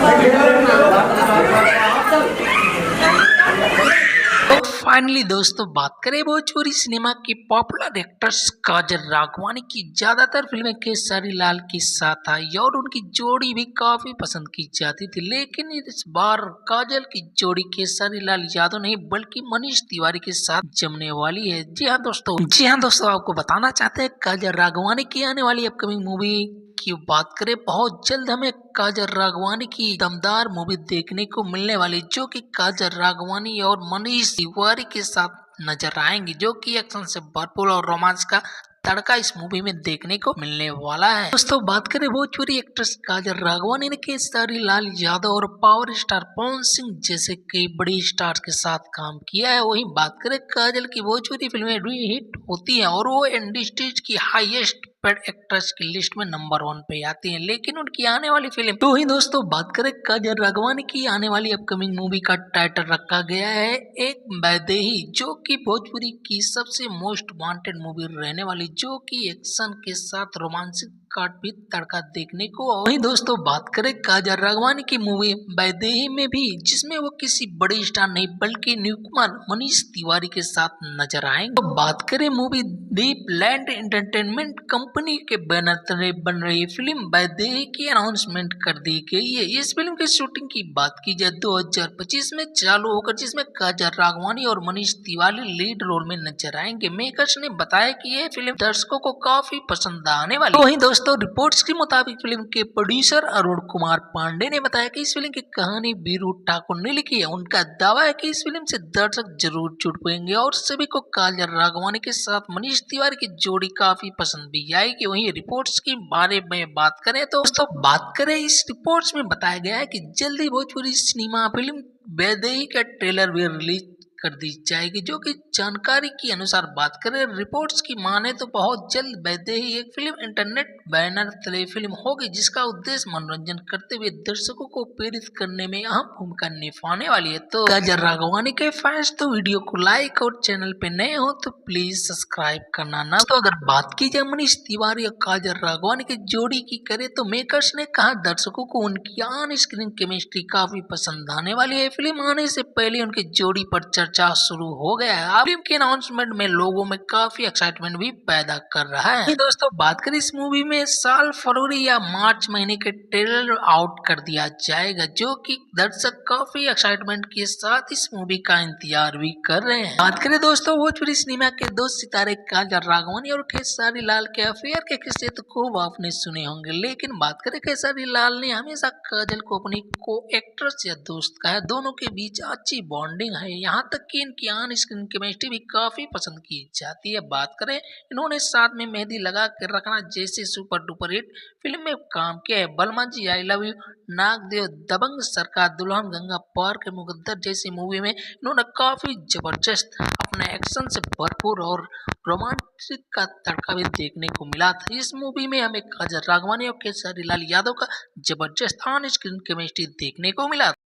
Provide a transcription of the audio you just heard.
तो फाइनली दोस्तों बात करें भोजपुरी सिनेमा की पॉपुलर एक्ट्रेस काजल राघवानी की। ज्यादातर फिल्में खेसारी लाल के साथ आई और उनकी जोड़ी भी काफी पसंद की जाती थी, लेकिन इस बार काजल की जोड़ी खेसारी लाल यादव नहीं बल्कि मनीष तिवारी के साथ जमने वाली है। जी हाँ दोस्तों, आपको बताना चाहते हैं काजल राघवानी की आने वाली अपकमिंग मूवी की बात करें, बहुत जल्द हमें काजल राघवानी की दमदार मूवी देखने को मिलने वाली, जो कि काजल राघवानी और मनीष तिवारी के साथ नजर आएंगी, जो कि एक्शन से भरपूर और रोमांस का तड़का इस मूवी में देखने को मिलने वाला है। दोस्तों बात करें भोजपुरी एक्ट्रेस काजल राघवानी ने खेसारी लाल यादव और पावर स्टार पवन सिंह जैसे कई बड़ी स्टार के साथ काम किया है। वहीं बात करें काजल की भोजपुरी फिल्में हिट होती हैं और वो इंडस्ट्रीज की हाईएस्ट पेड एक्ट्रेस की लिस्ट में नंबर 1 पे आती हैं, लेकिन उनकी आने वाली फिल्म तो ही दोस्तों बात करें काजल राघवानी की आने वाली अपकमिंग मूवी का टाइटल रखा गया है एक वैदेही, जो कि भोजपुरी की सबसे मोस्ट वांटेड मूवी रहने वाली, जो कि एक्शन के साथ रोमांसिक काट भी तड़का देखने को। वहीं दोस्तों बात करें काजल राघवानी की मूवी वैदेही में भी, जिसमें वो किसी बड़े स्टार नहीं बल्कि न्यूकमर मनीष तिवारी के साथ नजर आएंगे। तो बात करें मूवी दीप लैंड एंटरटेनमेंट कंपनी के बैनर तले बन रही फिल्म वैदेही की अनाउंसमेंट कर दी गई है। इस फिल्म की शूटिंग की बात की जाए 2025 में चालू होकर, जिसमें काजल राघवानी और मनीष तिवारी लीड रोल में नजर आएंगे। मेकर्स ने बताया कि यह फिल्म दर्शकों को काफी पसंद आने वाली है। वहीं दोस्तों रिपोर्ट्स के मुताबिक फिल्म के प्रोड्यूसर अरुण कुमार पांडे ने बताया कि इस फिल्म की कहानी बीरू ठाकुर ने लिखी है। उनका दावा है कि इस फिल्म से दर्शक जरूर जुड़ पाएंगे और सभी को काजल राघवानी के साथ मनीष तिवारी की जोड़ी काफी पसंद भी आएगी। वहीं रिपोर्ट्स के बारे में बात करें तो दोस्तों बात करें, इस रिपोर्ट्स में बताया गया है कि जल्दी भोजपुरी सिनेमा फिल्म वैदेही का ट्रेलर भी रिलीज कर दी जाएगी, जो कि जानकारी के अनुसार बात करें रिपोर्ट्स की माने तो बहुत जल्द वैदेही एक फिल्म इंटरनेट बैनर तले फिल्म होगी, जिसका उद्देश्य मनोरंजन करते हुए दर्शकों को प्रेरित करने में अहम भूमिका निभाने वाली है। तो काजल राघवानी के फैंस तो वीडियो को लाइक और चैनल पे नए हो तो प्लीज सब्सक्राइब करना ना। तो अगर बात की जाए मनीष तिवारी और काजल राघवानी की जोड़ी की करे तो मेकर्स ने कहा दर्शकों को उनकी ऑन स्क्रीन केमिस्ट्री काफी पसंद आने वाली है। फिल्म आने से पहले उनकी जोड़ी पर चर्चा शुरू हो गया है। फिल्म के अनाउंसमेंट में लोगों में काफी एक्साइटमेंट भी पैदा कर रहा है। दोस्तों बात करें इस मूवी में साल फरवरी या मार्च महीने के ट्रेलर आउट कर दिया जाएगा, जो कि दर्शक काफी एक्साइटमेंट के साथ इस मूवी का इंतजार भी कर रहे हैं। बात करें दोस्तों भोजपुरी सिनेमा के दो सितारे काजल राघवानी और खेसारी लाल के अफेयर के किस्से तो खूब आपने सुने होंगे, लेकिन बात करें खेसारी लाल ने हमेशा काजल को अपनी को एक्ट्रेस या दोस्त कहा है। दोनों के बीच अच्छी बॉन्डिंग है, यहाँ तक कि इनकी ऑन स्क्रीन केमिस्ट्री भी काफी पसंद की जाती है। बात करें इन्होंने साथ में मेहंदी लगा कर रखना जैसे सुपर डुपर हिट फिल्म में काम किया है। बलमा जी आई लव यू, नागदेव, दबंग सरकार, दुल्हन गंगा पार के मुकद्दर जैसी मूवी में इन्होंने काफी जबरदस्त अपने एक्शन से भरपूर और रोमांटिक का तड़का भी देखने को मिला था। इस मूवी में हमें काजल राघवानी और खेसारी लाल यादव का जबरदस्त ऑन स्क्रीन केमिस्ट्री देखने को मिला था।